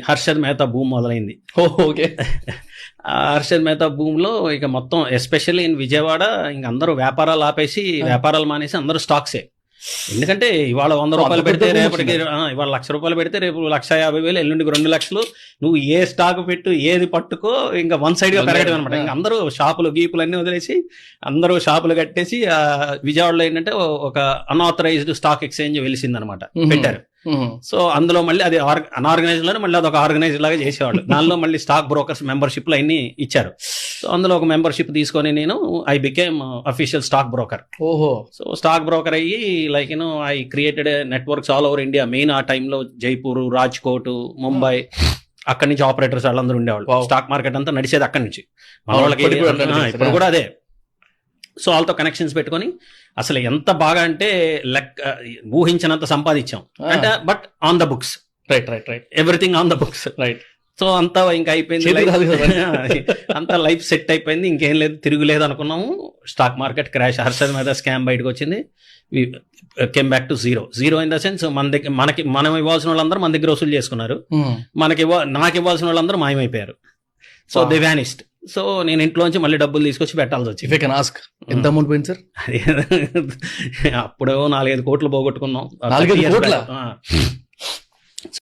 హర్షద్ మెహతా భూమి మొదలైంది. ఓకే. ఆ హర్షద్ మెహతా భూమిలో ఇక మొత్తం ఎస్పెషల్లీ ఇన్ విజయవాడ ఇంక అందరూ వ్యాపారాలు ఆపేసి వ్యాపారాలు మానేసి అందరూ స్టాక్సే. ఎందుకంటే ఇవాళ 100 రూపాయలు పెడితే రేపటికి ఇవాళ 1,00,000 రూపాయలు పెడితే రేపు 1,50,000, ఎల్లుండికి 2,00,000. నువ్వు ఏ స్టాక్ పెట్టు ఏది పట్టుకో ఇంకా వన్ సైడ్ గా పెరగడం అనమాట. ఇంకా అందరూ షాపులు గీపులు అన్ని వదిలేసి అందరూ షాపులు కట్టేసి విజయవాడలో ఏంటంటే ఒక అన్ఆథరైజ్డ్ స్టాక్ ఎక్స్చేంజ్ వెలిసిందనమాట, పెట్టారు. సో అందులో మళ్ళీ అది అన్ఆర్గనైజ్డ్ లోనే మళ్ళీ అదొక ఆర్గనైజ్డ్ లాగా చేసేవాళ్ళు. దానిలో మళ్ళీ స్టాక్ బ్రోకర్స్ మెంబర్షిప్లు అన్ని ఇచ్చారు. సో అందులో ఒక మెంబర్షిప్ తీసుకొని నేను I became official stock broker. ఓహో. సో స్టాక్ బ్రోకర్ అయ్యి like I created networks all over India. Main ఆ టైంలో జైపూర్, రాజ్కోట్, ముంబై, అక్కడి నుంచి ఆపరేటర్స్ వాళ్ళందరూ ఉండేవాళ్ళు. స్టాక్ మార్కెట్ అంతా నడిచేది అక్కడి నుంచి. మన వాళ్ళకి ఇప్పుడు కూడా అదే. సో వాళ్ళతో కనెక్షన్స్ పెట్టుకొని అసలు ఎంత బాగా అంటే ఊహించినంత సంపాదించాం అంటే, but on the books. Right. Everything on the books. Right. So అంతా ఇంకా అయిపోయింది, అంతా లైఫ్ సెట్ అయిపోయింది, ఇంకేం లేదు, తిరుగులేదు అనుకున్నాము. Stock market crash, Harshad Mehta scam బయటకు వచ్చింది. Came back to zero in the sense మనం ఇవ్వాల్సిన వాళ్ళందరూ మన దగ్గర వసూలు చేసుకున్నారు. నాకు ఇవ్వాల్సిన వాళ్ళందరూ మాయమైపోయారు. So they vanished. సో నేను ఇంట్లోంచి మళ్ళీ డబ్బులు తీసుకొచ్చి పెట్టాల్సి వచ్చింది. ఎంత అమౌంట్ పోయింది సార్? అప్పుడో 4-5 కోట్లు పోగొట్టుకున్నాం. 4-5 కోట్ల?